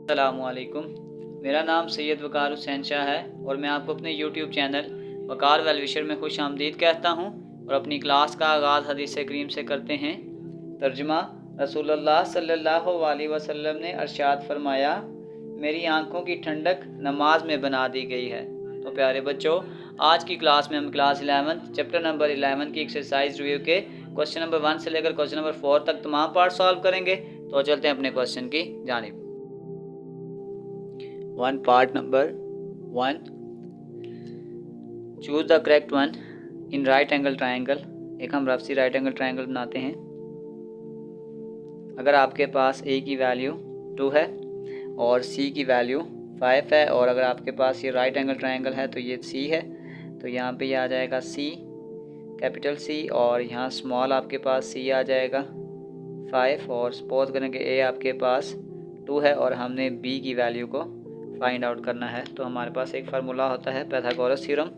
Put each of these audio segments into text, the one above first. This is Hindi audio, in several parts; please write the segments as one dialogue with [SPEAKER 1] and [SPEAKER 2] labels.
[SPEAKER 1] अस्सलामुअलैकुम। मेरा नाम सैयद वकार हुसैन शाह है और मैं आपको अपने यूट्यूब चैनल वकार वेलविशर में खुश आमदीद कहता हूँ। और अपनी क्लास का आगाज़ हदीस करीम से करते हैं। तर्जुमा। रसूलुल्लाह सल्लल्लाहु अलैहि वसल्लम ने इरशाद फरमाया, मेरी आंखों की ठंडक नमाज में बना दी गई है। तो प्यारे बच्चों, आज की क्लास में हम क्लास 11 चैप्टर नंबर 11 की एक्सरसाइज रिव्यू के क्वेश्चन नंबर 1 से लेकर क्वेश्चन नंबर 4 तक तमाम पार्ट सॉल्व करेंगे। तो चलते हैं अपने क्वेश्चन की जानिब। Part number 1, choose the correct one in right angle triangle. एक हम रफ सी राइट एंगल ट्राइंगल बनाते हैं। अगर आपके पास ए की वैल्यू 2 है और सी की वैल्यू 5 है, और अगर आपके पास ये राइट एंगल ट्राइंगल है तो ये सी है, तो यहाँ पे ये आ जाएगा सी, कैपिटल सी, और यहाँ स्मॉल आपके पास सी आ जाएगा 5। और सपोज करें कि ए आपके पास 2 है और हमने बी की वैल्यू को फाइंड आउट करना है। तो हमारे पास एक फार्मूला होता है पाइथागोरस थ्योरम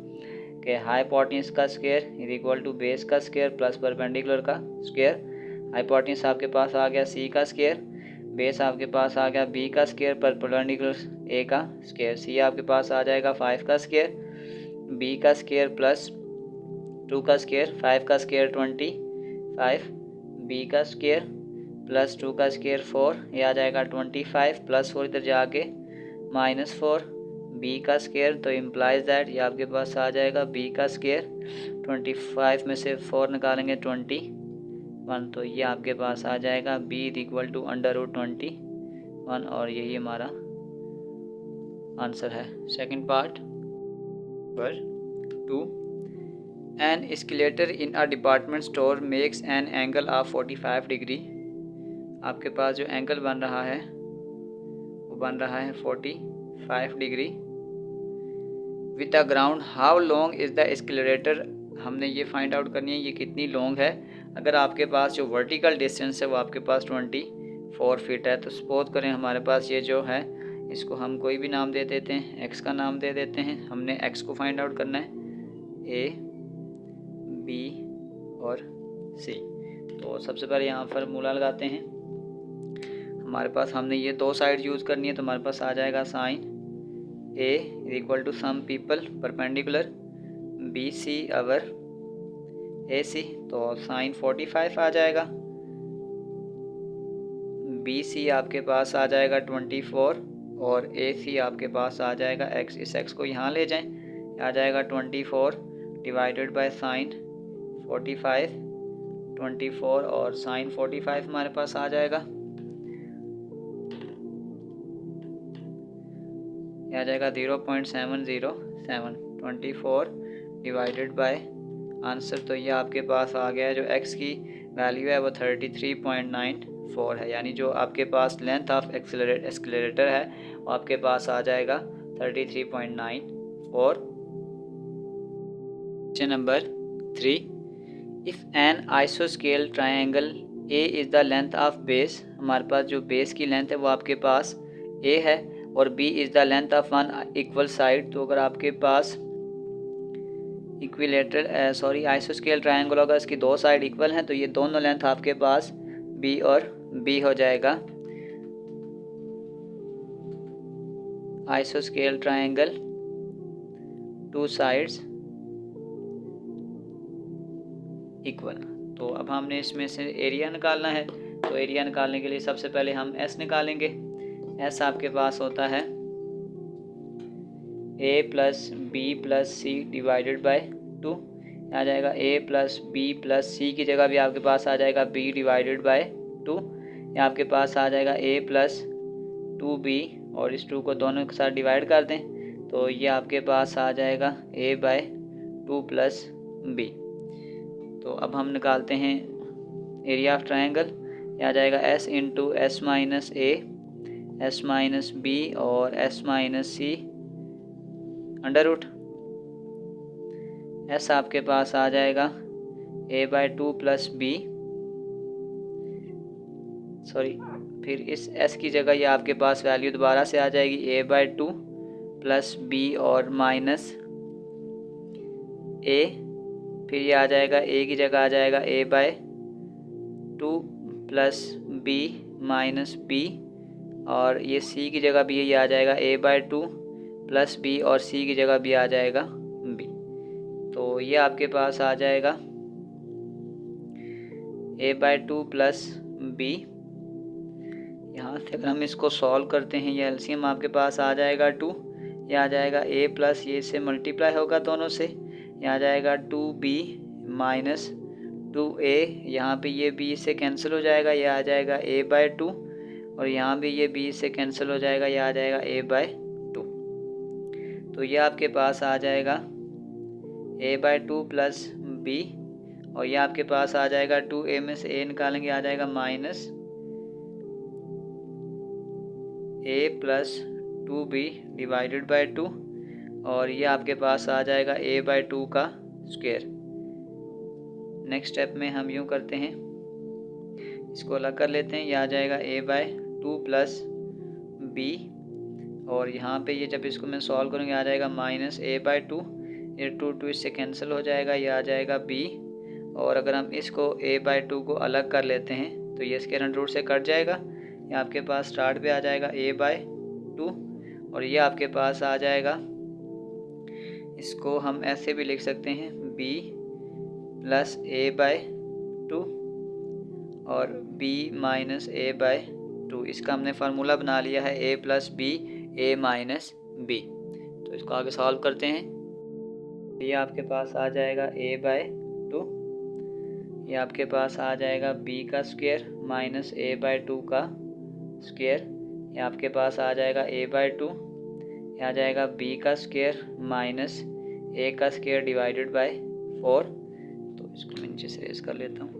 [SPEAKER 1] कि हाइपोटेन्यूज का square is equal to base का स्क्वायर प्लस परपेंडिकुलर का स्क्वायर। हाइपोटेन्यूज आपके पास आ गया सी का स्क्वायर, बेस आपके पास आ गया बी का स्क्वायर परपेंडिकुलर ए का स्क्वायर। सी आपके पास आ जाएगा 5 का स्क्वायर, बी का स्क्वायर प्लस 2 का स्क्वायर, 5 का स्क्वायर 25, बी का स्क्वायर प्लस 2 का स्क्वायर 4, ये आ जाएगा 25 प्लस 4 इधर जाके -4, बी का स्क्वायर, तो इम्प्लाइज दैट ये आपके पास आ जाएगा बी का स्क्वायर। 25 में से 4 निकालेंगे 21, तो ये आपके पास आ जाएगा बी इज इक्वल टू √21, और यही हमारा आंसर है। Second part number 2, an escalator in a department store makes an angle of 45 degree. आपके पास जो एंगल बन रहा है वो बन रहा है 45 degree. With the ground how long is the escalator. हमने ये फाइंड आउट करनी है ये कितनी लॉन्ग है। अगर आपके पास जो वर्टिकल डिस्टेंस है वो आपके पास 24 फीट है, तो सपोज करें हमारे पास ये जो है इसको हम कोई भी नाम दे देते हैं, एक्स का नाम दे देते हैं। हमने एक्स को फाइंड आउट करना है, ए बी और सी। तो सबसे पहले यहाँ फार्मूला लगाते हैं। हमारे पास हमने ये दो साइड यूज़ करनी है, तो हमारे पास आ जाएगा sine A is equal to some people perpendicular B C over A C, तो साइन 45 आ जाएगा। बी सी आपके पास आ जाएगा 24 और ए सी आपके पास आ जाएगा एक्स। इस एक्स को यहाँ ले जाएं, आ जाएगा 24 डिवाइडेड बाय साइन 45, 24 और साइन 45 हमारे पास आ जाएगा, आ जाएगा 0.707। 24 डिवाइडेड बाय आंसर, तो ये आपके पास आ गया जो x की वैल्यू है वो 33.94 है। यानी जो आपके पास लेंथ ऑफ एक्सेलरेटर है वो आपके पास आ जाएगा 33.94। क्वेश्चन नंबर 3, इफ़ एन आइसोस्केल triangle A is the length of base. हमारे पास जो बेस की लेंथ है वो आपके पास ए है और B is the length of one equal side. तो अगर आपके पास इक्विलेटरल आइसोस्केल ट्रायंगल होगा, इसकी दो साइड इक्वल हैं, तो ये दोनों लेंथ आपके पास बी और बी हो जाएगा। आइसोस्केल ट्रायंगल टू साइड्स इक्वल। तो अब हमने इसमें से एरिया निकालना है, तो एरिया निकालने के लिए सबसे पहले हम एस निकालेंगे। एस आपके पास होता है A plus B plus C divided by 2, आ जाएगा A plus B plus C की जगह भी आपके पास आ जाएगा बी डिवाइडेड बाय 2, या आपके पास आ जाएगा ए प्लस 2b, और इस 2 को दोनों के साथ डिवाइड कर दें तो ये आपके पास आ जाएगा a बाय 2 प्लस बी। तो अब हम निकालते हैं एरिया ऑफ ट्रायंगल, आ जाएगा s into S minus A S minus B और S minus C under root. S आपके पास आ जाएगा a बाय 2 प्लस बी, फिर इस s की जगह ये आपके पास वैल्यू दोबारा से आ जाएगी a बाय 2 प्लस बी और माइनस a, फिर ये आ जाएगा a की जगह आ जाएगा a by 2 plus B minus B और ये सी की जगह भी ये आ जाएगा a/2 प्लस बी, और सी की जगह भी आ जाएगा बी। तो ये आपके पास आ जाएगा a/2 प्लस बी। यहाँ से अगर हम इसको सॉल्व करते हैं, ये एलसीएम आपके पास आ जाएगा 2, ये आ जाएगा a प्लस ये से मल्टीप्लाई होगा दोनों से, ये आ जाएगा 2b माइनस 2a, यहाँ पे ये b से कैंसिल हो जाएगा, ये आ जाएगा a/2, और यहाँ भी ये b से कैंसिल हो जाएगा, ये आ जाएगा a/2। तो ये आपके पास आ जाएगा a/2 प्लस b, और ये आपके पास आ जाएगा 2a में से a निकालेंगे, आ जाएगा minus a plus 2b divided by 2, और ये आपके पास आ जाएगा a/2 का स्क्वायर। नेक्स्ट स्टेप में हम यूँ करते हैं, इसको अलग कर लेते हैं, ये आ जाएगा a/2 प्लस b, और यहाँ पे ये जब इसको मैं सॉल्व करूँगी आ जाएगा माइनस a/2, ये 2 इससे कैंसिल हो जाएगा, ये आ जाएगा b, और अगर हम इसको a/2 को अलग कर लेते हैं तो ये स्क्वायर रूट से कट जाएगा, ये आपके पास स्टार्ट पे आ जाएगा a/2, और ये आपके पास आ जाएगा, इसको हम ऐसे भी लिख सकते हैं b प्लस a/2 और b माइनस a/2। इसका हमने फार्मूला बना लिया है a plus B a minus B. तो इसको आगे सॉल्व करते हैं, ये आपके पास आ जाएगा a/2, ये आपके पास आ जाएगा b का स्क्वायर माइनस a/2 का स्क्वायर, ये आपके पास आ जाएगा a/2, ये आ जाएगा b का स्क्वायर माइनस a का स्क्वायर डिवाइडेड बाय 4। तो इसको मैं नीचे से रेज कर लेता हूँ,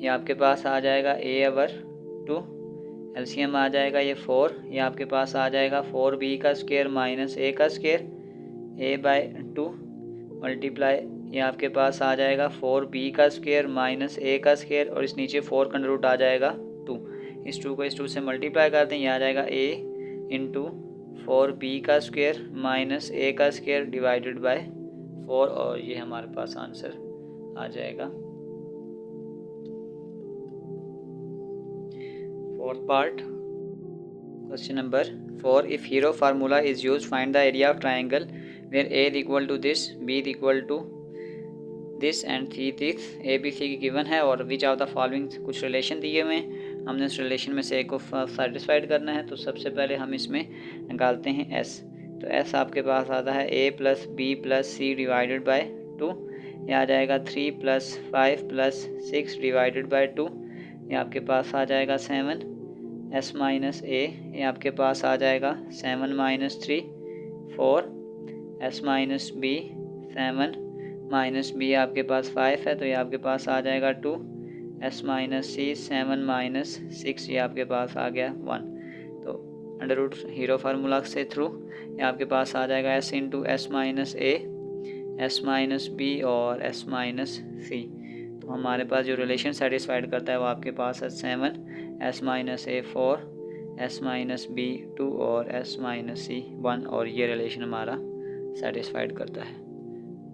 [SPEAKER 1] ये आपके पास आ जाएगा a/2, एलसीएम आ जाएगा ये 4, ये आपके पास आ जाएगा 4b का स्क्वायर माइनस a का स्क्वायर a/2 मल्टीप्लाई, ये आपके पास आ जाएगा 4b का स्क्वायर माइनस a का स्क्वायर, और इस नीचे 4 का रूट आ जाएगा 2, इस 2 को इस 2 से मल्टीप्लाई करते हैं, ये आ जाएगा a इंटू 4b का स्क्वायर माइनस a का स्क्वायर डिवाइडेड बाय 4, और ये हमारे पास आंसर आ जाएगा। Fourth part, question number 4, if hero formula is used find the area of triangle where a is equal to this, b is equal to this and C this. A B C की गिवन है और विच ऑफ द फॉलोइंग कुछ रिलेशन दिए हुए हैं, हमने उस रिलेशन में से एक को सेटिस्फाइड करना है। तो सबसे पहले हम इसमें निकालते हैं s, तो s आपके पास आता है a plus B plus C divided by 2, ये आ जाएगा 3 प्लस 5 प्लस 6 डिवाइडेड बाय 2, ये आपके पास आ जाएगा 7, s माइनस a, ये आपके पास आ जाएगा 7 minus 3 4, s minus b 7 minus b आपके पास 5 है, तो ये आपके पास आ जाएगा 2, s माइनस c 7 माइनस 6, ये आपके पास आ गया 1। तो अंडर रूट हीरो फार्मूला से थ्रू ये आपके पास आ जाएगा s into S minus a, s minus b और s माइनस c। तो हमारे पास जो रिलेशन सेटिस्फाइड करता है वो आपके पास है 7, s minus a 4, s minus b 2 और s माइनस c 1, और ये रिलेशन हमारा सेटिस्फाइड करता है।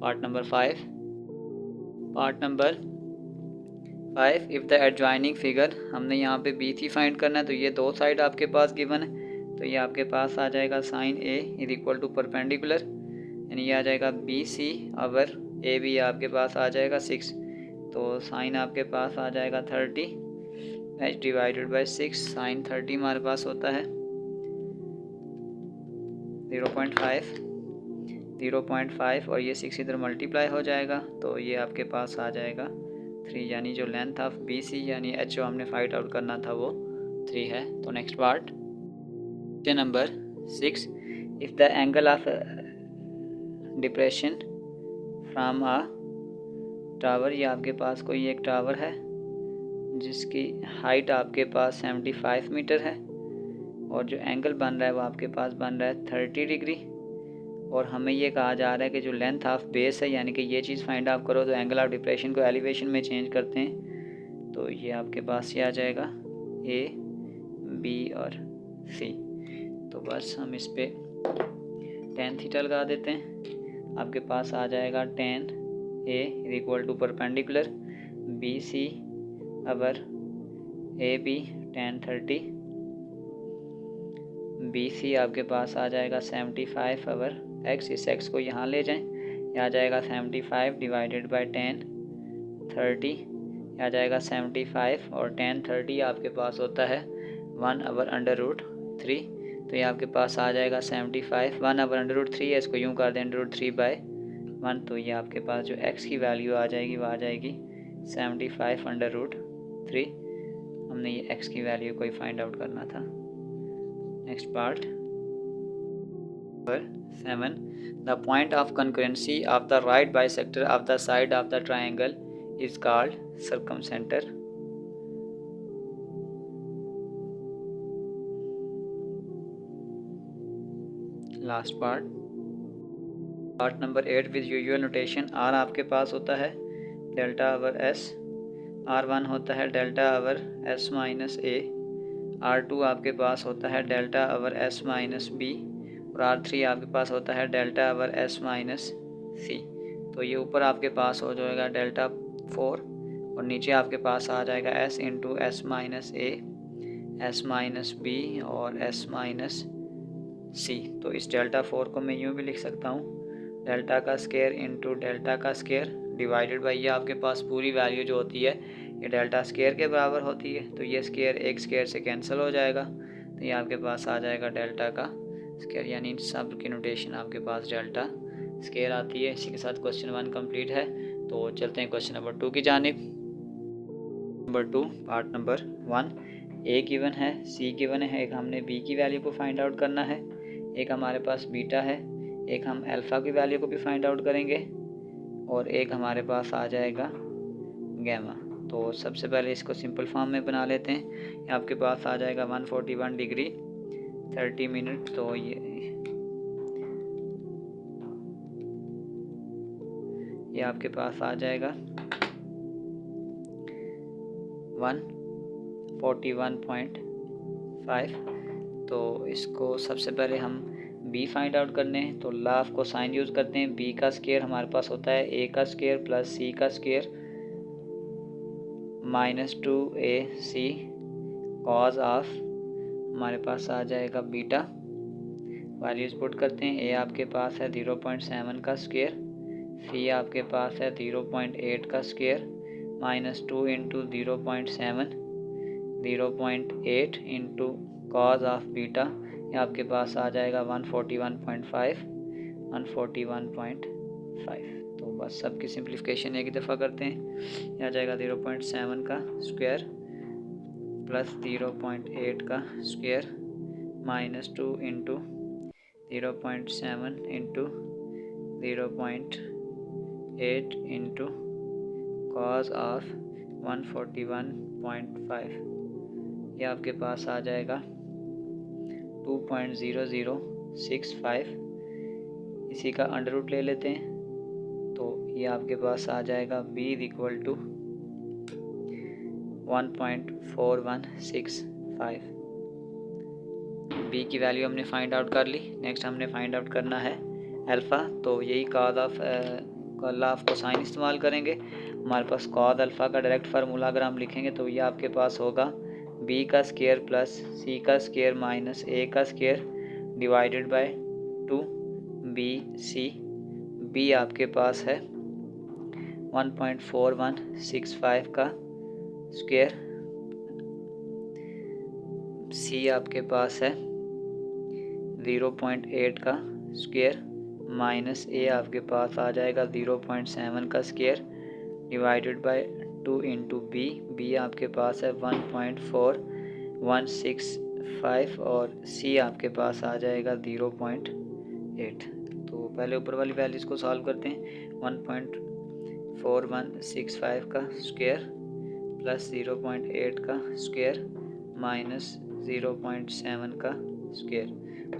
[SPEAKER 1] Part number 5, part number 5, if the adjoining figure, हमने यहाँ पे बी सी फाइंड करना है, तो ये दो साइड आपके पास गिवन है, तो ये आपके पास आ जाएगा sine A is equal to perpendicular, यानी ये आ जाएगा B C over A B आपके पास आ जाएगा 6, तो साइन आपके पास आ जाएगा 30 एच डिवाइडेड बाई 6, साइन 30 हमारे पास होता है 0.5 और ये 6 इधर मल्टीप्लाई हो जाएगा, तो ये आपके पास आ जाएगा 3, यानी जो लेंथ ऑफ बी सी यानी एच जो हमने फाइंड आउट करना था वो 3 है। तो next part, question number 6, if the angle of depression from a tower, ये आपके पास कोई एक टावर है जिसकी हाइट आपके पास 75 मीटर है, और जो एंगल बन रहा है वो आपके पास बन रहा है 30 डिग्री, और हमें ये कहा जा रहा है कि जो लेंथ ऑफ बेस है, यानी कि ये चीज़ फाइंड आउट करो, तो एंगल ऑफ डिप्रेशन को एलिवेशन में चेंज करते हैं, तो ये आपके पास ये आ जाएगा ए बी और सी। तो बस हम इस पर tan थीटा लगा देते हैं, आपके पास आ जाएगा tan A equal to perpendicular B C over A B tan 30। BC आपके पास आ जाएगा 75 अवर x, इस x को यहाँ ले जाएं, यह आ जाएगा 75 डिवाइडेड बाय tan 30, यह आ जाएगा 75 और tan 30 आपके पास होता है 1 अवर अंडर रूट 3, तो ये आपके पास आ जाएगा 75 1 अवर अंडर रूट 3 है, इसको यूँ कर दें अंडर रूट 3 बाय 1, तो ये आपके पास जो x की वैल्यू आ जाएगी वो आ जाएगी 75 अंडर रूट 3। हमने ये x की वैल्यू को ही फाइंड आउट करना था। Next part number 7, the point of concurrency of the right bisector of the side of the triangle is called circumcentre. Last part number 8 with usual notation. R आपके पास होता है डेल्टा ओवर S, R1 होता है delta over S minus A, R2 आपके पास होता है delta over S minus B और R3 आपके पास होता है delta over S minus C। तो ये ऊपर आपके पास हो जाएगा डेल्टा 4 और नीचे आपके पास आ जाएगा S into S minus A, S minus B और S माइनस C। तो इस डेल्टा 4 को मैं यूँ भी लिख सकता हूँ डेल्टा का स्केयर इंटू डेल्टा का स्केयर डिवाइडेड बाई, ये आपके पास पूरी वैल्यू जो होती है ये डेल्टा स्केयर के बराबर होती है, तो ये स्केयर एक स्केयर से कैंसिल हो जाएगा, तो ये आपके पास आ जाएगा डेल्टा का स्केयर, यानी सब की नोटेशन आपके पास डेल्टा स्केयर आती है। इसी के साथ क्वेश्चन 1 कंप्लीट है। तो चलते हैं क्वेश्चन नंबर 2 की जानिब। Number 2 part number 1, A given है, C गिवन है, एक हमने B की वैल्यू को फाइंड आउट करना है, एक हमारे पास बीटा है, एक हम अल्फ़ा की वैल्यू को भी फाइंड आउट करेंगे और एक हमारे पास आ जाएगा गैमा। तो सबसे पहले इसको सिंपल फॉर्म में बना लेते हैं। ये आपके पास आ जाएगा 141 डिग्री 30 मिनट, तो ये आपके पास आ जाएगा 141.5। तो इसको सबसे पहले हम b फाइंड आउट करने हैं, तो लॉ ऑफ कोसाइन यूज़ करते हैं। b का स्केयर हमारे पास होता है a का स्केयर प्लस c का square minus 2ac cause of, हमारे पास आ जाएगा बीटा, वैल्यूज पुट करते हैं। a आपके पास है 0.7 का स्केयर, c आपके पास है 0.8 का square minus 2 into 0.7 0.8 into cos of beta, ये आपके पास आ जाएगा 141.5। तो बस सबकी सिंप्लीफिकेशन एक ही दफ़ा करते हैं, यह आ जाएगा 0.7 का स्क्वायर प्लस 0.8 का square minus 2 into 0.7 into 0.8 into cos of 141.5, ये आपके पास आ जाएगा 2.0065। इसी का अंडर रूट ले लेते हैं, तो ये आपके पास आ जाएगा b इक्वल टू 1.4165। b की वैल्यू हमने फाइंड आउट कर ली। नेक्स्ट हमने फाइंड आउट करना है अल्फ़ा, तो यही cause of law of cosine इस्तेमाल करेंगे। हमारे पास कॉज अल्फ़ा का डायरेक्ट फार्मूला अगर हम लिखेंगे तो ये आपके पास होगा b का स्केयर प्लस c का स्केयर माइनस a का square divided by 2bc। b आपके पास है 1.4165 का स्केयर, c आपके पास है 0.8 का स्केयर माइनस a आपके पास आ जाएगा 0.7 का square divided by 2 into b आपके पास है 1.4165 और c आपके पास आ जाएगा 0.8। तो पहले ऊपर वाली वैल्यूज़ को सॉल्व करते हैं। 1.4165 का स्क्वायर प्लस 0.8 का स्क्वायर माइनस 0.7 का स्क्वायर,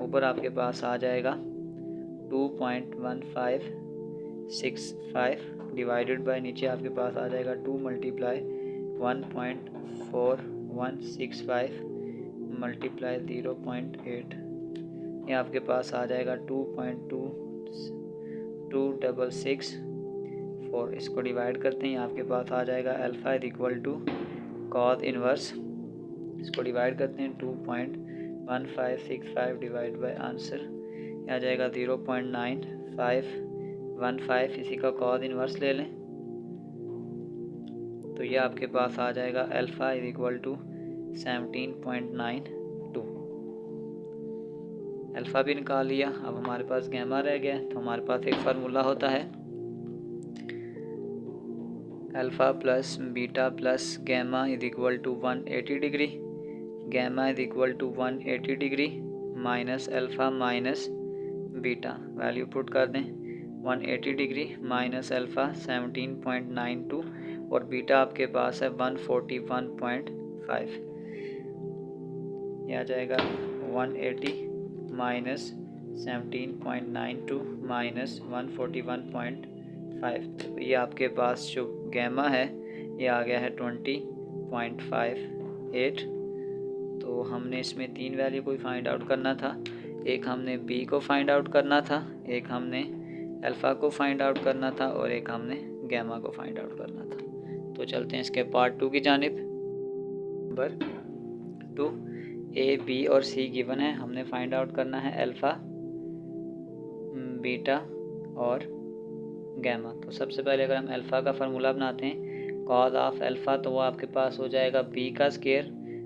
[SPEAKER 1] ऊपर आपके पास आ जाएगा 2.1565 डिवाइडेड बाय, नीचे आपके पास आ जाएगा 2 मल्टीप्लाई 1.4165 मल्टीप्लाई 0.8, ये आपके पास आ जाएगा 2.2664। इसको डिवाइड करते हैं, आपके पास आ जाएगा alpha equal to cos inverse इसको डिवाइड करते हैं 2.1565 डिवाइड बाय आंसर आ जाएगा 0.9515। इसी का कॉज इन्वर्स ले लें तो ये आपके पास आ जाएगा alpha is equal to 17.92। Alpha भी निकाल लिया। अब हमारे पास गैमा रह गया, तो हमारे पास एक फार्मूला होता है alpha plus beta plus gamma is equal to 180 degree. Gamma is equal to 180 degree minus alpha minus beta. Value put कर दें 180 डिग्री माइनस अल्फ़ा 17.92 और बीटा आपके पास है 141.5। यह आ जाएगा 180 माइनस 17.92 माइनस 141.5। तो ये आपके पास जो गैमा है ये आ गया है 20.58। तो हमने इसमें 3 वैल्यू को फाइंड आउट करना था। एक हमने बी को फाइंड आउट करना था, एक हमने अल्फ़ा को फाइंड आउट करना था और एक हमने गैमा को फाइंड आउट करना था। तो चलते हैं इसके पार्ट 2 की जानिब। नंबर 2 ए बी और सी गिवन है। हमने फाइंड आउट करना है अल्फ़ा बीटा और गैमा। तो सबसे पहले अगर हम अल्फ़ा का फार्मूला बनाते हैं कॉज ऑफ अल्फ़ा, तो वो आपके पास हो जाएगा बी का स्क्वायर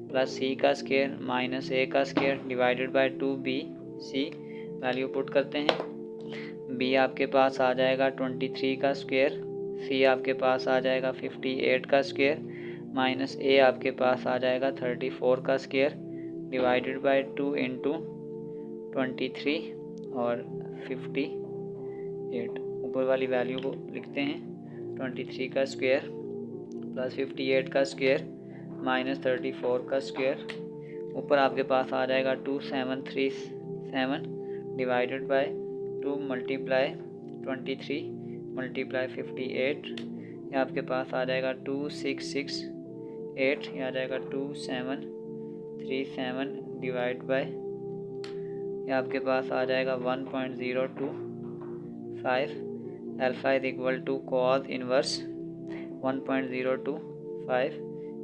[SPEAKER 1] प्लस सी का स्क्वायर माइनस ए का स्क्वायर डिवाइडेड बाय 2b सी। वैल्यू पुट करते हैं। बी आपके पास आ जाएगा 23 का स्क्वायर, सी आपके पास आ जाएगा 58 का स्क्वायर माइनस ए आपके पास आ जाएगा 34 का स्क्वायर डिवाइडेड बाय 2 इंटू 23 और 58। ऊपर वाली वैल्यू को लिखते हैं 23 का स्क्वायर प्लस 58 का स्क्वायर माइनस 34 का स्क्वायर। ऊपर आपके पास आ जाएगा 2737 डिवाइडेड बाय 2 मल्टीप्लाई 23 मल्टीप्लाई 58। ये आपके पास आ जाएगा 2668। ये आ जाएगा 2737 डिवाइड बाय ये आपके पास आ जाएगा 1.025। Alpha is equal to cos inverse 1.025।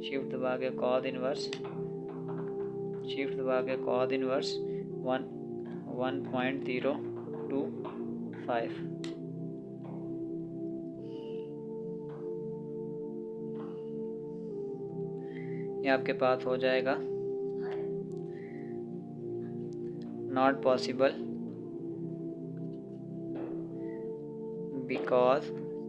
[SPEAKER 1] Shift दबा के कॉज इनवर्स 1.025। ये आपके पास हो जाएगा नॉट पॉसिबल बिकॉज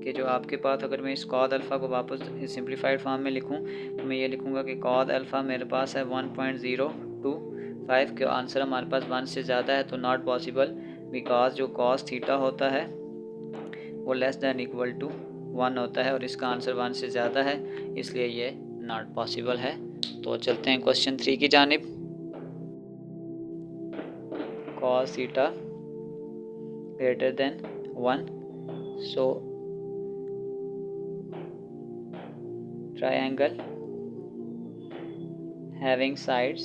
[SPEAKER 1] कि जो आपके पास, अगर मैं इस कॉद अल्फ़ा को वापस सिंप्लीफाइड फॉर्म में लिखूं तो मैं ये लिखूंगा कि कॉद अल्फ़ा मेरे पास है 1.025 के आंसर हमारे पास 1 से ज़्यादा है, तो नॉट पॉसिबल बिकॉज जो कॉस थीटा होता है वो लेस दैन इक्वल टू 1 होता है और इसका आंसर 1 से ज़्यादा है, इसलिए ये नॉट पॉसिबल है। तो चलते हैं क्वेश्चन 3 की जानिब। Cos theta greater than 1, so triangle having sides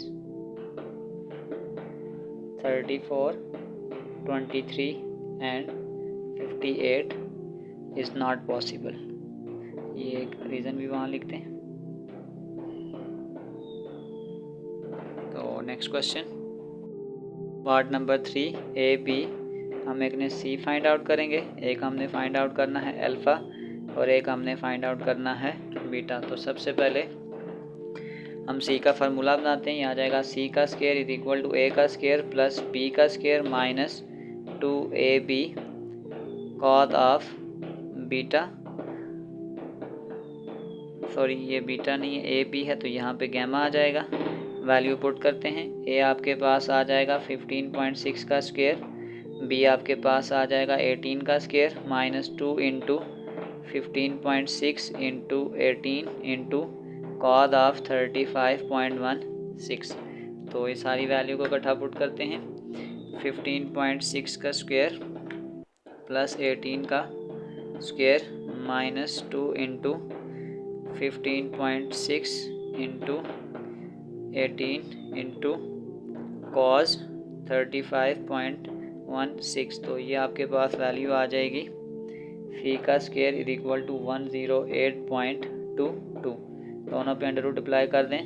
[SPEAKER 1] 34, 23 and 58 is not possible। ये एक रीज़न भी वहाँ लिखते हैं। तो next question part number 3 A B. हम एक ने सी फाइंड आउट करेंगे, एक हमने फाइंड आउट करना है अल्फ़ा और एक हमने फाइंड आउट करना है बीटा। तो सबसे पहले हम सी का फार्मूला बनाते हैं। यहाँ आ जाएगा सी का square is equal to A का स्क्वायर प्लस बी का square minus 2ab cos of beta. Sorry ये बीटा नहीं है, ए बी है, तो यहाँ पे गैमा आ जाएगा। वैल्यू पुट करते हैं। ए आपके पास आ जाएगा 15.6 का स्क्वायर, बी आपके पास आ जाएगा 18 का square minus 2 into 15.6 into 18 into cos of 35.16। तो ये सारी वैल्यू को इकट्ठा पुट करते हैं। 15.6 का स्क्वायर प्लस 18 का square minus 2 into 15.6 into 18 into cos 35.16। तो ये आपके पास वैल्यू आ जाएगी सी का स्क्वायर इज इक्वल टू 108.22। दोनों पे अंडर रूट अप्लाई कर दें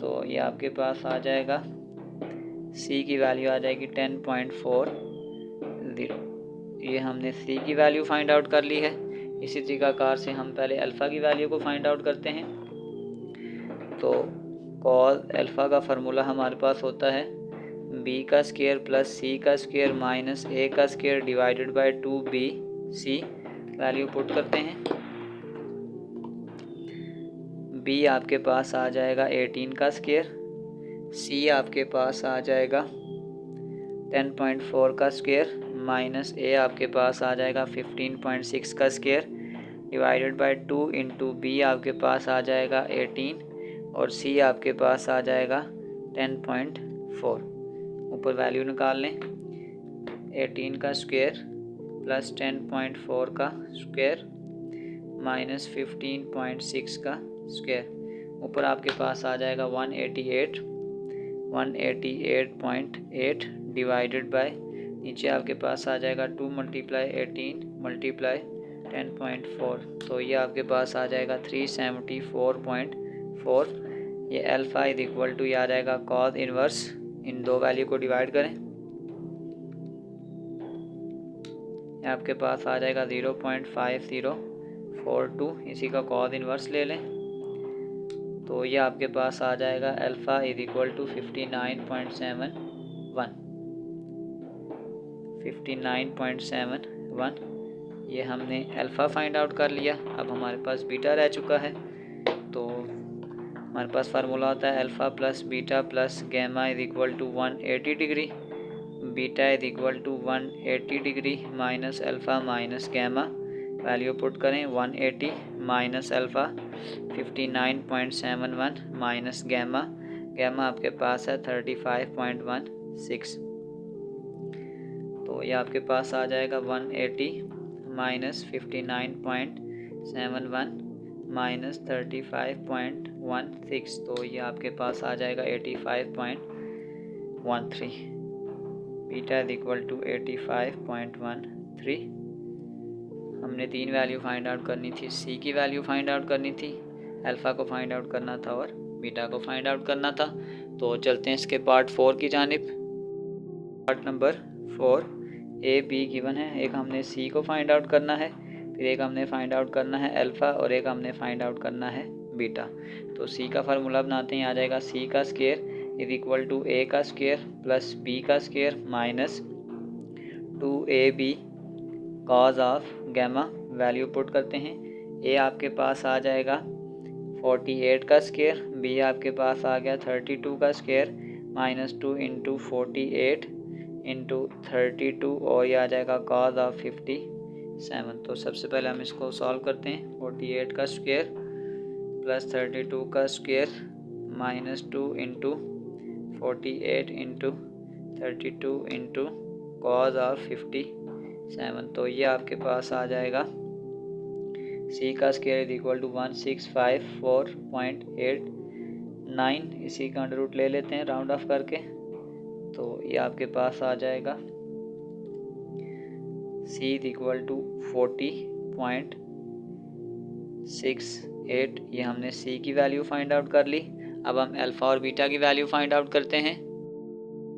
[SPEAKER 1] तो ये आपके पास आ जाएगा, सी की वैल्यू आ जाएगी 10.40। ये हमने सी की वैल्यू फाइंड आउट कर ली है। इसी तरीक़ाकार से हम पहले अल्फ़ा की वैल्यू को फाइंड आउट करते हैं। तो कॉस अल्फ़ा का फार्मूला हमारे पास होता है बी का स्क्वायर प्लस सी का स्क्वायर माइनस ए का square divided bye 2bc। Value put करते हैं। बी आपके पास आ जाएगा 18 का स्क्वायर, सी आपके पास आ जाएगा 10.4 का स्क्वायर माइनस ए आपके पास आ जाएगा 15.6 का square divided by 2 into B आपके पास आ जाएगा 18 और सी आपके पास आ जाएगा 10.4। ऊपर वैल्यू निकाल लें। 18 का स्क्वायर प्लस 10.4 का स्क्वायर माइनस 15.6 का स्क्वायर। ऊपर आपके पास आ जाएगा 188.8 डिवाइडेड बाय, नीचे आपके पास आ जाएगा 2 मल्टीप्लाई 18 मल्टीप्लाई 10.4। तो ये आपके पास आ जाएगा 374.4। ये अल्फ़ा इज इक्वल टू, ये आ जाएगा कॉस इनवर्स। इन दो वैल्यू को डिवाइड करें, ये आपके पास आ जाएगा 0.5042। इसी का कॉस इनवर्स ले लें तो ये आपके पास आ जाएगा अल्फ़ा इज इक्वल टू 59.71। ये हमने अल्फ़ा फाइंड आउट कर लिया। अब हमारे पास बीटा रह चुका है। तो हमारे पास फार्मूला होता है alpha plus beta plus gamma is equal to 180 degree. Beta is equal to 180 degree minus alpha minus gamma. Value put करें 180 minus alpha 59.71 minus gamma. Gamma आपके पास है 35.16। तो ये आपके पास आ जाएगा 180 माइनस 59.71 माइनस 35.16। तो ये आपके पास आ जाएगा 85.13। Beta is equal to 85.13। हमने तीन वैल्यू फाइंड आउट करनी थी। सी की वैल्यू फाइंड आउट करनी थी, अल्फ़ा को फाइंड आउट करना था और बीटा को फाइंड आउट करना था। तो चलते हैं इसके पार्ट 4 की जानिब। Part number 4, A be given है। एक हमने सी को फाइंड आउट करना है, फिर एक हमने फाइंड आउट करना है अल्फ़ा और एक हमने फाइंड आउट करना है बीटा। तो सी का फार्मूला बनाते हैं। आ जाएगा सी का square is equal to A का स्क्वायर प्लस बी का square minus 2ab cos of gamma. Value put करते हैं। ए आपके पास आ जाएगा 48 का स्क्वायर, बी आपके पास आ गया 32 का स्क्वायर माइनस 2 इंटू 48 इंटू 32 और ये आ जाएगा कॉज ऑफ 57। तो सबसे पहले हम इसको सॉल्व करते हैं। 48 का स्क्वायर प्लस 32 का square minus 2 into 48 into 32 into cos of 57। तो ये आपके पास आ जाएगा सी का स्क्वायर इज इक्वल टू 1654.89। इसी का अंडर रूट ले लेते हैं राउंड ऑफ करके। तो ये आपके पास आ जाएगा सी इज इक्वल टू 40.68। ये हमने सी की वैल्यू फाइंड आउट कर ली। अब हम अल्फ़ा और बीटा की वैल्यू फाइंड आउट करते हैं।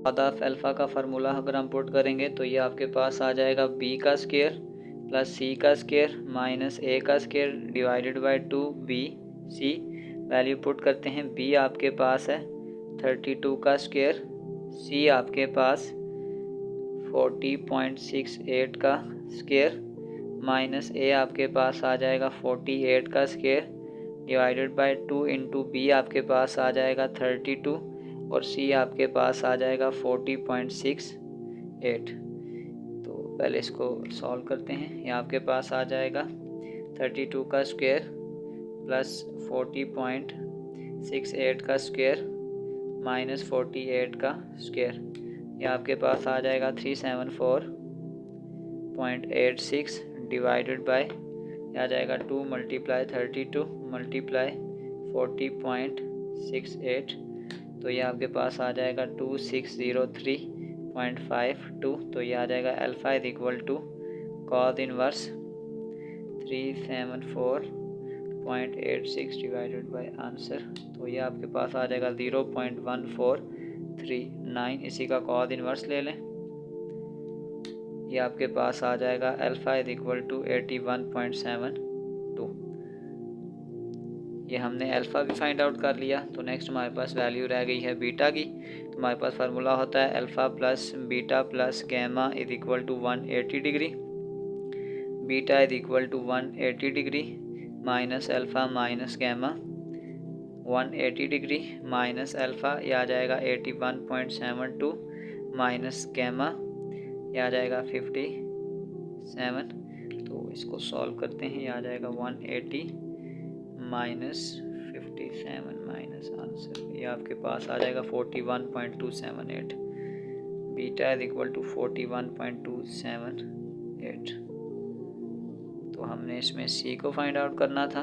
[SPEAKER 1] कॉस ऑफ अल्फ़ा का फार्मूला अगर हम पुट करेंगे तो ये आपके पास आ जाएगा बी का स्क्वायर प्लस सी का स्क्वायर माइनस ए का square divided bye 2bc। Value put करते हैं। बी आपके पास है 32 का स्क्वायर, सी आपके पास 40.68 का स्क्वायर माइनस ए आपके पास आ जाएगा 48 का square divided by 2 into B आपके पास आ जाएगा 32 और सी आपके पास आ जाएगा 40.68। तो पहले इसको सॉल्व करते हैं। ये आपके पास आ जाएगा 32 का स्क्वायर प्लस 40.68 का स्क्वायर माइनस 48 का स्क्वायर। ये आपके पास आ जाएगा 374.86 डिवाइडेड बाय, आ जाएगा 2 मल्टीप्लाई 32 मल्टीप्लाई 40.68। तो ये आपके पास आ जाएगा 2603.52। तो ये आ जाएगा alpha is equal to cos inverse 0.86 divided by answer, तो ये आपके पास आ जाएगा 0.1439। इसी का कॉद इन्वर्स ले लें, ये आपके पास आ जाएगा अल्फ़ा इज इक्वल टू 81.72। ये हमने अल्फ़ा भी फाइंड आउट कर लिया। तो नेक्स्ट हमारे पास वैल्यू रह गई है बीटा की। तो हमारे पास फार्मूला होता है alpha plus beta plus gamma is equal to 180 degree. Beta is equal to 180 degree minus alpha minus gamma, 180 degree minus alpha ये आ जाएगा 81.72 माइनस गैमा ये आ जाएगा 57। तो इसको सॉल्व करते हैं, ये आ जाएगा 180 माइनस 57 माइनस आंसर, ये आपके पास आ जाएगा 41.278। Beta is equal to 41.278। तो हमने इसमें सी को फाइंड आउट करना था,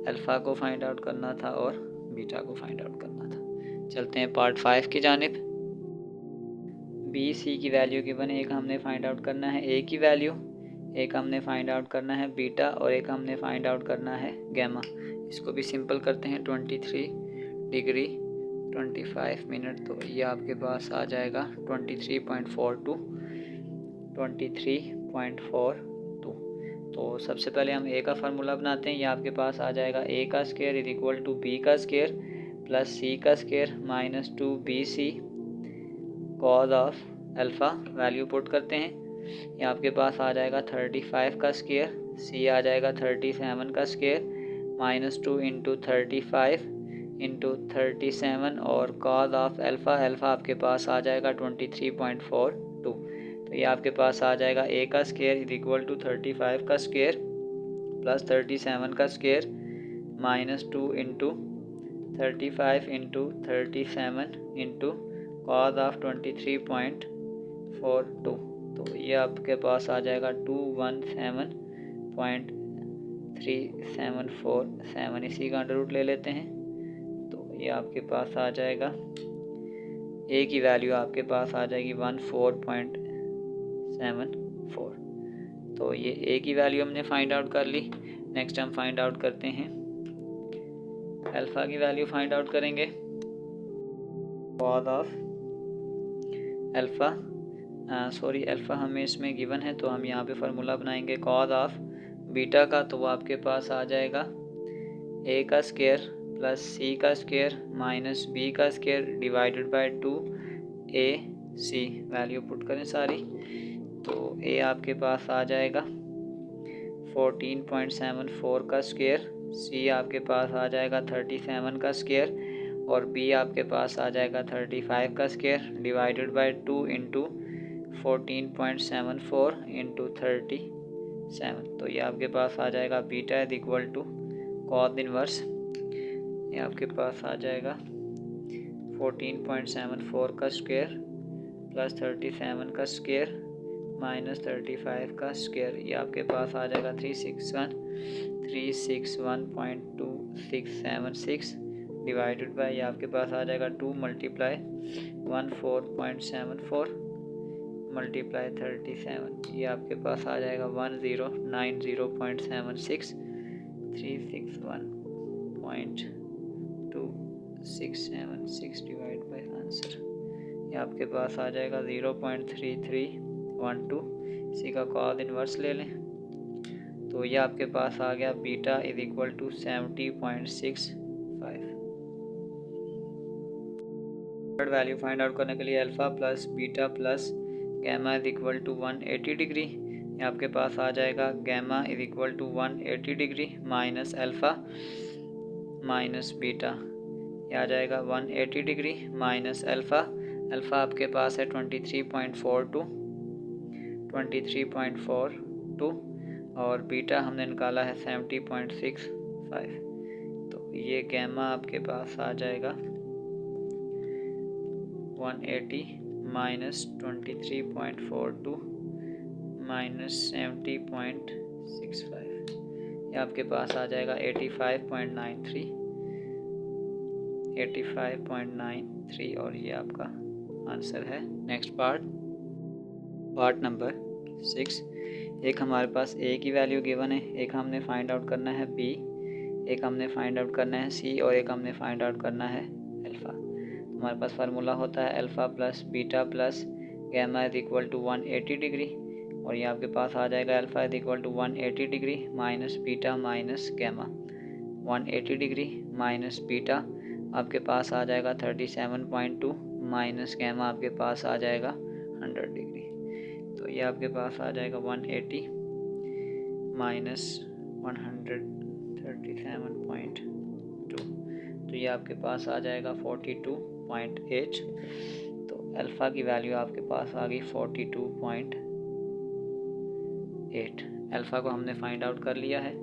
[SPEAKER 1] अल्फ़ा को फाइंड आउट करना था और बीटा को फाइंड आउट करना था। चलते हैं पार्ट 5 की जानिब। बी सी की वैल्यू गिवन है, एक हमने फाइंड आउट करना है ए की वैल्यू, एक हमने फाइंड आउट करना है बीटा और एक हमने फाइंड आउट करना है गैमा। इसको भी सिंपल करते हैं, 23 डिग्री 25 मिनट, तो ये आपके पास आ जाएगा 23.42। तो सबसे पहले हम ए का फार्मूला बनाते हैं। ये आपके पास आ जाएगा ए का square is equal to B का स्क्वायर प्लस सी का square minus 2bc cos of alpha, value put करते हैं। ये आपके पास आ जाएगा 35 का स्क्वायर, सी आ जाएगा 37 का स्क्वायर माइनस 2 इंटू 35 इंटू 37 और कॉज ऑफ अल्फ़ा, अल्फ़ा आपके पास आ जाएगा 23.42। तो ये आपके पास आ जाएगा ए का स्क्वायर इज इक्वल टू 35 का स्क्वायर प्लस 37 का square minus 2 into 35 into 37 into cos of 23.42। तो ये आपके पास आ जाएगा 217.3747। इसी का अंडर रूट ले लेते हैं, तो ये आपके पास आ जाएगा ए की वैल्यू आपके पास आ जाएगी 14.74। तो ये ए की वैल्यू हमने फाइंड आउट कर ली। नेक्स्ट हम फाइंड आउट करते हैं अल्फ़ा की वैल्यू फाइंड आउट करेंगे। कॉज ऑफ अल्फ़ा अल्फ़ा हमें इसमें गिवन है, तो हम यहाँ पे फार्मूला बनाएंगे कॉज ऑफ बीटा का। तो वो आपके पास आ जाएगा ए का स्क्वायर प्लस सी का स्क्वायर माइनस बी का square divided bye 2ac, value put करें सारी। तो ए आपके पास आ जाएगा 14.74 का स्क्वायर, सी आपके पास आ जाएगा 37 का स्क्वायर और बी आपके पास आ जाएगा 35 का square divided by 2 into 14.74 into 37। तो ये आपके पास आ जाएगा beta is equal to cos inverse, ये आपके पास आ जाएगा 14.74 का स्क्वायर प्लस 37 का स्क्वायर माइनस 35 का स्क्वायर, ये आपके पास आ जाएगा 361.2676 डिवाइडेड बाय, ये आपके पास आ जाएगा 2 मल्टीप्लाई 14.74 मल्टीप्लाई 37, ये आपके पास आ जाएगा 1090.76 361.2676 डिवाइड बाय आंसर, ये आपके पास आ जाएगा 0.3312। इसी का कॉस इनवर्स ले लें, तो ये आपके पास आ गया beta is equal to 70.65। Third value find out करने के लिए alpha plus beta plus gamma is equal to 180 degree, ये आपके पास आ जाएगा gamma is equal to 180 degree minus alpha minus beta, ये आ जाएगा 180 डिग्री माइनस अल्फ़ा, अल्फ़ा आपके पास है 23.42 और बीटा हमने निकाला है 70.65। तो ये गैमा आपके पास आ जाएगा 180 माइनस 23.42 माइनस 70.65, ये आपके पास आ जाएगा 85.93 और ये आपका आंसर है। Next part number 6। एक हमारे पास ए की वैल्यू गिवन है, एक हमने फाइंड आउट करना है बी। एक हमने फाइंड आउट करना है सी और एक हमने फाइंड आउट करना है अल्फ़ा। हमारे पास फार्मूला होता है alpha plus beta plus gamma is equal to 180 degree, और ये आपके पास आ जाएगा alpha is equal to 180 degree minus beta minus gamma. 180 degree minus beta आपके पास आ जाएगा 37.2 माइनस गैमा आपके पास आ जाएगा 100 डिग्री। तो ये आपके पास आ जाएगा 180 माइनस 137.2, तो ये आपके पास आ जाएगा 42.8। तो अल्फ़ा की वैल्यू आपके पास आ गई 42.8। अल्फ़ा को हमने फाइंड आउट कर लिया है।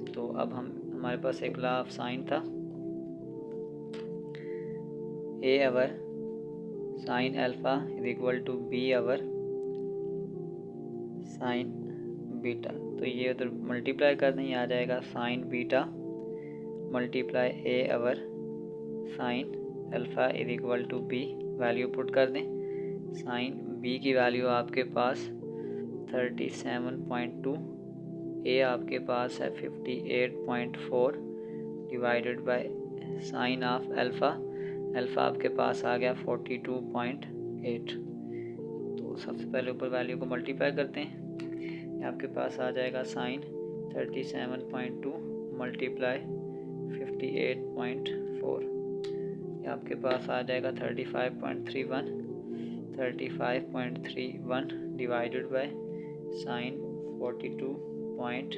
[SPEAKER 1] तो अब हमारे पास एक लॉ ऑफ साइन था, a over sine alpha is equal to b over sine beta. तो ये उधर मल्टीप्लाई कर दें, आ जाएगा sine beta multiply a over sine alpha is equal to b. Value put कर दें, साइन बी की वैल्यू आपके पास 37.2, ए आपके पास है 58.4 divided by sine of alpha, alpha आपके पास आ गया 42.8। तो सबसे पहले ऊपर वैल्यू को मल्टीप्लाई करते हैं, आपके पास आ जाएगा साइन 37.2 मल्टीप्लाई 58.4, आपके पास आ जाएगा 35.31 डिवाइडेड बाय साइन 42.8।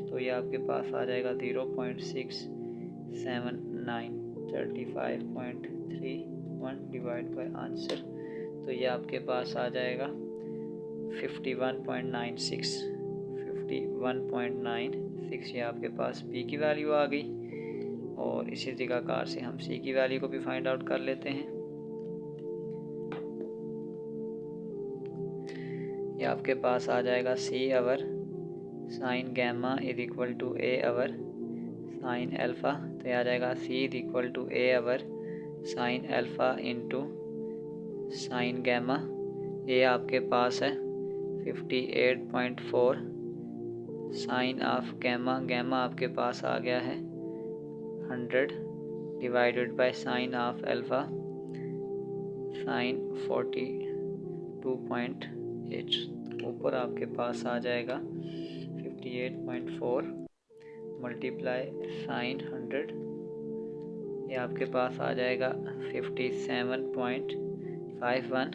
[SPEAKER 1] तो ये आपके पास आ जाएगा 0.679, 35.31 डिवाइड बाय आंसर। तो ये आपके पास आ जाएगा 51.96, ये आपके पास बी की वैल्यू आ गई। और इसी तरीक़ाकार से हम सी की वैल्यू को भी फाइंड आउट कर लेते हैं। ये आपके पास आ जाएगा c over sine gamma is equal to a over sine alpha. तो ये आ जाएगा c is equal to a over sine alpha into sine gamma. ये आपके पास है 58.4 साइन ऑफ गैमा, गैमा आपके पास आ गया है 100 divided by sine of alpha sine 42.8। ऊपर आपके पास आ जाएगा 58.4 मल्टीप्लाई साइन 100, ये आपके पास आ जाएगा 57.51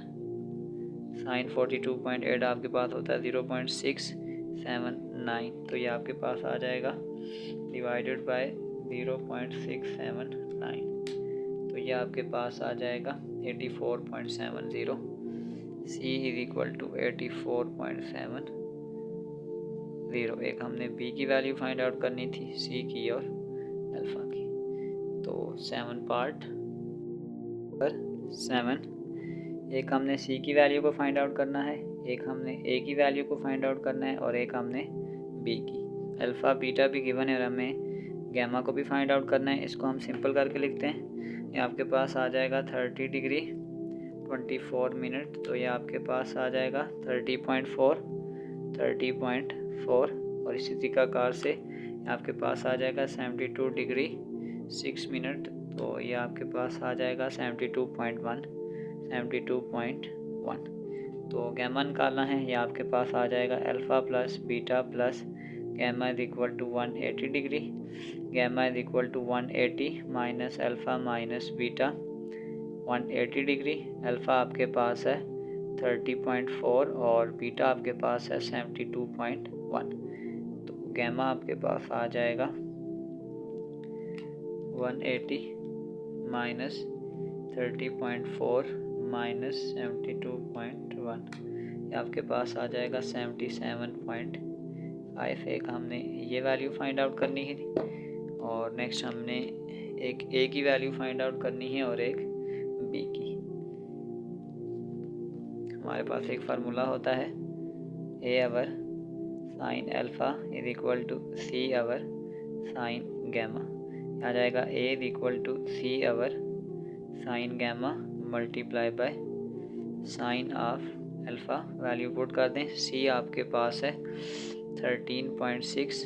[SPEAKER 1] साइन 42.8 आपके पास होता है 0.679। तो ये आपके पास आ जाएगा डिवाइडेड बाय 0.679, तो ये आपके पास आ जाएगा 84.70। सी इज इक्वल टू 84.70। एक हमने बी की वैल्यू फाइंड आउट करनी थी, सी की और अल्फ़ा की। तो 7 पार्ट पर 7, एक हमने सी की वैल्यू को फाइंड आउट करना है, एक हमने ए की वैल्यू को फाइंड आउट करना है और एक हमने बी की। अल्फ़ा बीटा भी गिवन है और हमें गैमा को भी फाइंड आउट करना है। इसको हम सिंपल करके लिखते हैं। ये आपके पास आ जाएगा 30 डिग्री 24 मिनट। तो ये आपके पास आ जाएगा 30.4 और इसी तरीक़ाकार से आपके पास आ जाएगा 72 डिग्री 6 मिनट। तो ये आपके पास आ जाएगा 72.1। तो गैमा निकालना है, ये आपके पास आ जाएगा alpha plus beta plus gamma is equal to 180 degree, gamma is equal to 180 minus alpha minus beta 180 degree. Alpha आपके पास है 30.4 और बीटा आपके पास है 72.1। तो गैमा आपके पास आ जाएगा 180 माइनस 30.4 माइनस 72.1, आपके पास आ जाएगा 77.5। एक हमने ये वैल्यू फाइंड आउट करनी है और नेक्स्ट हमने एक ए की वैल्यू फाइंड आउट करनी है और एक बी की। हमारे पास एक फार्मूला होता है a over sine alpha is equal to c over sine gamma. आ जाएगा a is equal to c over sine gamma multiply by sine of alpha. Value put कर दें, सी आपके पास है 13.6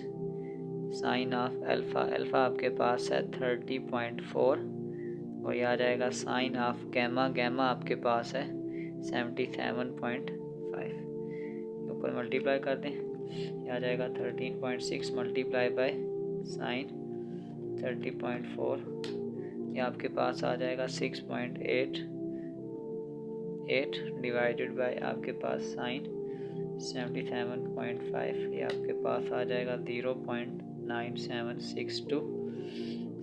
[SPEAKER 1] साइन ऑफ अल्फ़ा, अल्फ़ा आपके पास है 30.4 और ये आ जाएगा साइन ऑफ गैमा, गैमा आपके पास है 77.5। ऊपर मल्टीप्लाई कर दें, ये आ जाएगा 13.6 मल्टीप्लाई बाय साइन 30.4, ये आपके पास आ जाएगा 6.8 डिवाइडेड बाय आपके पास साइन 77.5, ये आपके पास आ जाएगा 0.9762,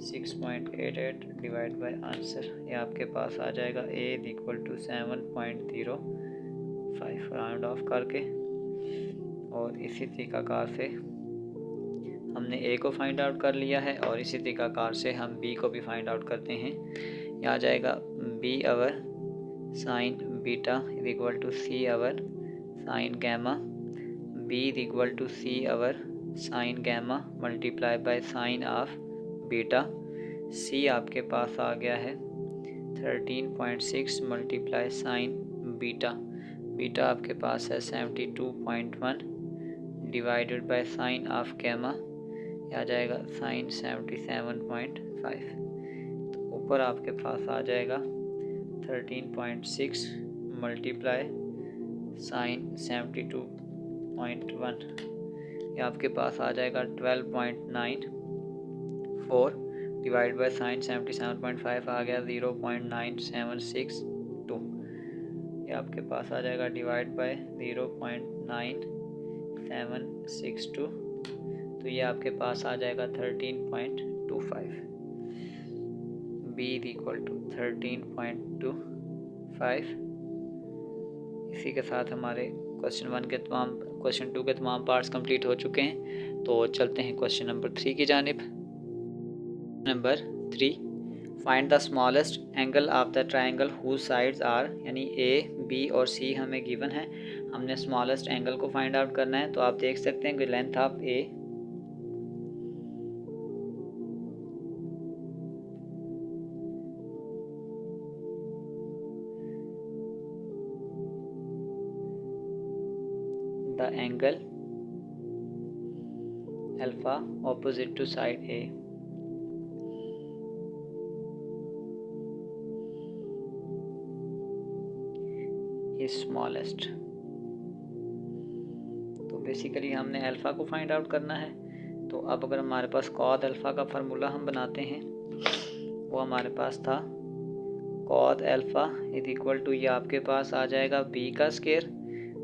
[SPEAKER 1] 6.88 डिवाइड बाय आंसर, ये आपके पास आ जाएगा a equal to 7.05 round off करके। और इसी तरीक़ाकार से हमने a को फाइंड आउट कर लिया है और इसी तरीक़ाकार से हम b को भी फाइंड आउट करते हैं। यह आ जाएगा b over sine beta is equal to c over sine gamma, b is equal to c over sine gamma multiply by sine of beta, c आपके पास आ गया है 13.6 मल्टीप्लाई साइन बीटा, बीटा आपके पास है 72.1 divided by sine of gamma, आ जाएगा साइन 77.5। तो ऊपर आपके पास आ जाएगा 13.6 मल्टीप्लाई साइन 72.1, ये आपके पास आ जाएगा 12.94 डिवाइड बाय साइन 77.5 आ गया 0.9762, ये आपके पास आ जाएगा डिवाइड बाय 0.9762, तो ये आपके पास आ जाएगा 13.25, b इक्वल टू 13.25। इसी के साथ हमारे क्वेश्चन 2 के तमाम पार्ट्स कंप्लीट हो चुके हैं। तो चलते हैं क्वेश्चन नंबर 3 की जानिब। Number 3, find the smallest angle of the triangle whose sides are, यानी a, b और c हमें गिवन है, हमने स्मॉलेस्ट एंगल को फाइंड आउट करना है। तो आप देख सकते हैं कि length of a the angle alpha opposite to side A is smallest। तो बेसिकली हमने अल्फ़ा को फाइंड आउट करना है। तो अब अगर हमारे पास कॉद अल्फ़ा का फार्मूला हम बनाते हैं, वो हमारे पास था कॉद अल्फ़ा इज इक्वल टू, ये आपके पास आ जाएगा b का स्क्वायर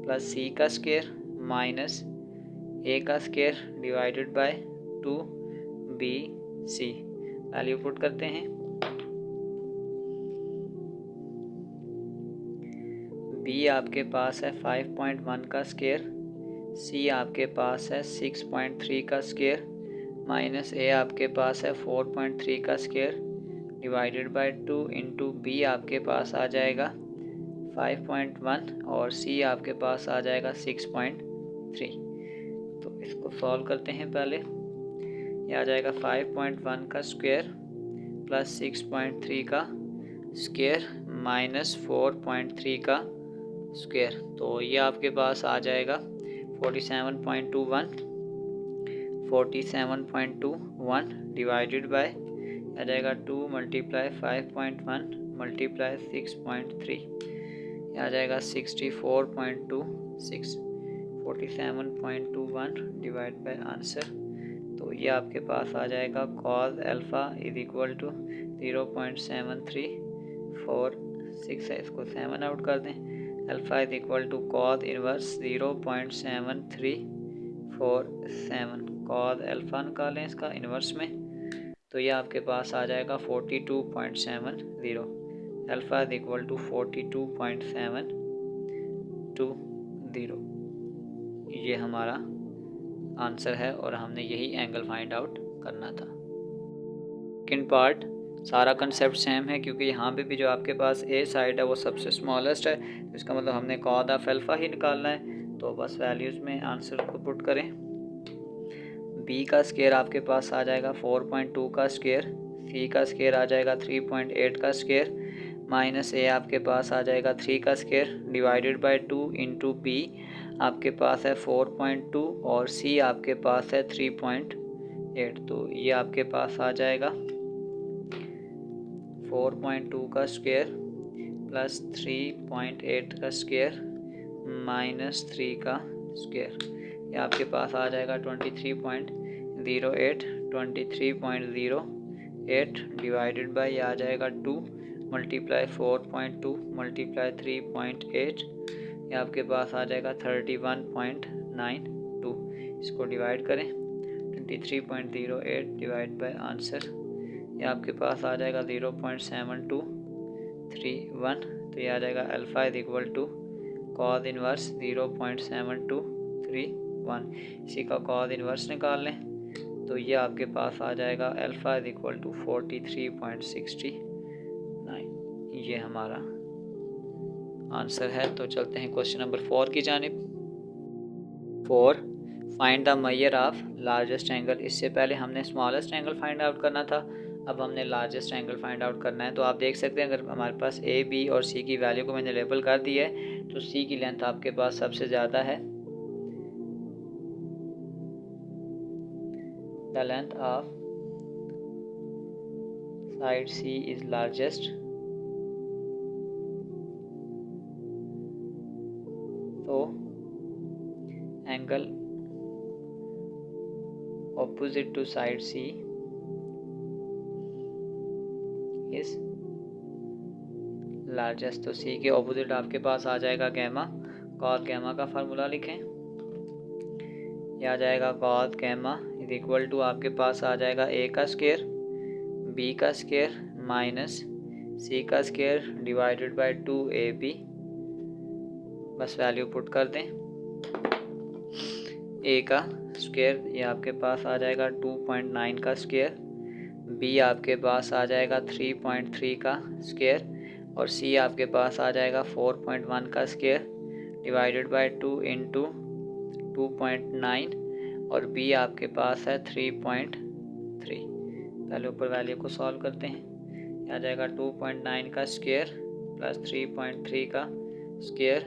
[SPEAKER 1] प्लस c का स्क्वायर माइनस a का square divided bye 2bc। Value put करते हैं, b आपके पास है 5.1 का स्क्वायर, c आपके पास है 6.3 का स्क्वायर माइनस a आपके पास है 4.3 का square divided by 2 into b आपके पास आ जाएगा 5.1 और c आपके पास आ जाएगा 6.3। तो इसको सॉल्व करते हैं पहले। ये आ जाएगा 5.1 का स्क्वायर प्लस 6.3 का स्क्वायर माइनस 4.3 का स्क्वायर, तो ये आपके पास आ जाएगा 47.21 डिवाइडेड बाय आ जाएगा 2 मल्टीप्लाई 5.1 मल्टीप्लाई 6.3, आ जाएगा 64.26, 47.21 डिवाइड बाय आंसर। तो ये आपके पास आ जाएगा cos alpha is equal to 0.7346 है, इसको 7 आउट कर दें। Alpha is equal to cos inverse 0.7347, cos alpha निकालें इसका इनवर्स में, तो ये आपके पास आ जाएगा 42.70। अल्फ़ा इज इक्वल टू 42.720, ये हमारा आंसर है और हमने यही एंगल फाइंड आउट करना था। सेकंड पार्ट सारा कंसेप्ट सेम है, क्योंकि यहाँ पे भी जो आपके पास ए साइड है वो सबसे स्मॉलेस्ट है, इसका मतलब हमने कॉद ऑफ अल्फ़ा ही निकालना है। तो बस वैल्यूज़ में आंसर को पुट करें। बी का स्क्वायर आपके पास आ जाएगा 4.2 का स्क्वायर, सी का स्क्वायर आ जाएगा 3.8 का स्क्वायर माइनस ए आपके पास आ जाएगा 3 का square divided by 2 into B आपके पास है 4.2 और सी आपके पास है 3.8। 8। तो ये आपके पास आ जाएगा 4.2 का स्क्वायर प्लस 3.8 का स्क्वायर माइनस 3 का स्क्वायर। ये आपके पास आ जाएगा 23.08। 23.08 डिवाइडेड बाई आ जाएगा 2 मल्टीप्लाई 4.2 मल्टीप्लाई 3.8। ये आपके पास आ जाएगा 31.92। इसको डिवाइड करें 23.08 डिवाइड बाई आंसर, ये आपके पास आ जाएगा 0.7231। तो ये आ जाएगा alpha is equal to cos inverse 0.7231। इसी का कॉस इनवर्स निकाल लें तो ये आपके पास आ जाएगा अल्फ़ा इज इक्वल टू 43.69। ये हमारा आंसर है। तो चलते हैं क्वेश्चन नंबर 4 की जानिब। 4 find the measure of largest angle. इससे पहले हमने स्मॉलेस्ट एंगल फाइंड आउट करना था, अब हमने लार्जेस्ट एंगल फाइंड आउट करना है। तो आप देख सकते हैं अगर हमारे पास ए, बी और सी की वैल्यू को मैंने लेबल कर दी है तो सी की लेंथ आपके पास सबसे ज़्यादा है। The length of side C is largest. तो angle opposite to side C is largest। तो C के ऑपोजिट आपके पास आ जाएगा गैमा। कॉस गैमा का फार्मूला लिखें, यह आ जाएगा cos gamma is equal to आपके पास आ जाएगा A का स्क्वायर B का स्क्वायर माइनस C का स्क्वायर डिवाइडेड बाय 2AB। बस वैल्यू पुट कर दें। A का स्क्वायर ये आपके पास आ जाएगा 2.9 का स्क्वायर, B आपके पास आ जाएगा 3.3 का स्क्वायर और C आपके पास आ जाएगा 4.1 का स्क्वायर डिवाइडेड बाय 2 इंटू 2.9 और B आपके पास है 3.3। पहले ऊपर वैल्यू को सॉल्व करते हैं। आ जाएगा 2.9 का स्क्वायर प्लस 3.3 का स्क्वायर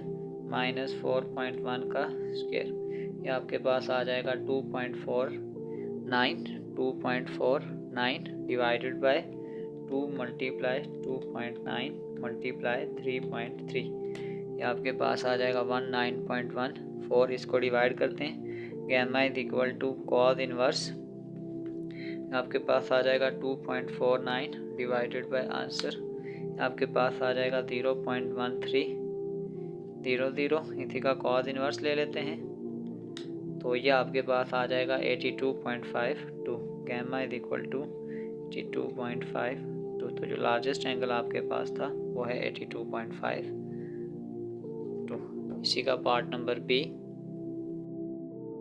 [SPEAKER 1] माइनस 4.1 का स्क्वायर। ये आपके पास आ जाएगा 2.49 डिवाइडेड बाय 2 मल्टीप्लाई 2.9 मल्टीप्लाई 3.3। ये आपके पास आ जाएगा 19.14। इसको डिवाइड करते हैं। Gamma is equal to cos inverse आपके पास आ जाएगा 2.49 डिवाइडेड बाय आंसर, आपके पास आ जाएगा 0.1300। इसी का कॉस इनवर्स ले लेते हैं तो ये आपके पास आ जाएगा 82.52। Gamma is equal to 82.52। तो जो लार्जेस्ट एंगल आपके पास था वो है 82.52। इसी का पार्ट नंबर बी।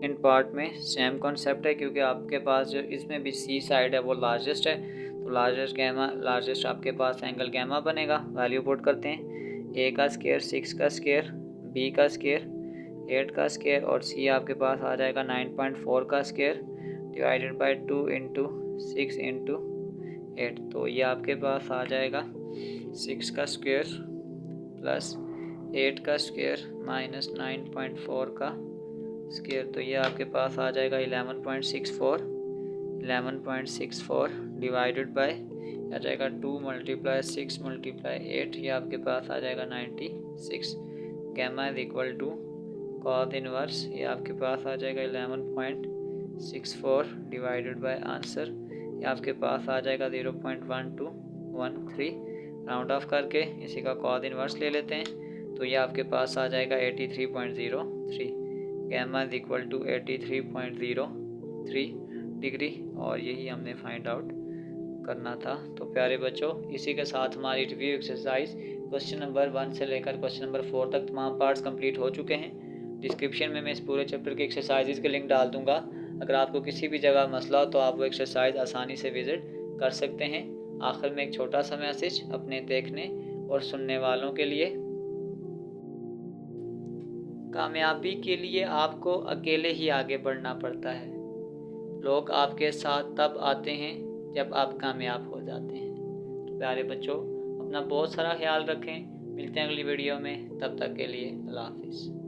[SPEAKER 1] इन पार्ट में सेम कॉन्सेप्ट है क्योंकि आपके पास जो इसमें भी सी साइड है वो लार्जेस्ट है। तो लार्जेस्ट आपके पास एंगल गैमा बनेगा। वैल्यू पुट करते हैं। ए का स्क्वायर 6 का स्क्वायर, बी का स्क्वायर 8 का स्क्वायर और सी आपके पास आ जाएगा 9.4 का square divided by 2 into 6 into 8। तो ये आपके पास आ जाएगा 6 का स्क्वायर प्लस 8 का स्क्वायर माइनस 9.4 का स्क्वायर। तो ये आपके पास आ जाएगा 11.64 डिवाइडेड बाय आ जाएगा 2 मल्टीप्लाई 6 मल्टीप्लाई 8। ये आपके पास आ जाएगा 96। Gamma is equal to cos inverse ये आपके पास आ जाएगा 11.64 डिवाइडेड बाय आंसर, ये आपके पास आ जाएगा 0.1213। राउंड ऑफ करके इसी का कॉस इनवर्स ले लेते हैं तो ये आपके पास आ जाएगा 83.03। Gamma is equal to 83.03 degree और यही हमने फाइंड आउट करना था। तो प्यारे बच्चों, इसी के साथ हमारी रिव्यू एक्सरसाइज क्वेश्चन नंबर 1 से लेकर क्वेश्चन नंबर 4 तक तमाम पार्ट्स कंप्लीट हो चुके हैं। डिस्क्रिप्शन में मैं इस पूरे चैप्टर के एक्सरसाइजेज के लिंक डाल दूंगा। अगर आपको किसी भी जगह मसला हो तो आप वो एक्सरसाइज आसानी से विज़िट कर सकते हैं। आखिर में एक छोटा सा मैसेज अपने देखने और सुनने वालों के लिए, कामयाबी के लिए आपको अकेले ही आगे बढ़ना पड़ता है। लोग आपके साथ तब आते हैं जब आप कामयाब हो जाते हैं। तो प्यारे बच्चों, अपना बहुत सारा ख्याल रखें। मिलते हैं अगली वीडियो में, तब तक के लिए अल्लाह हाफिज़।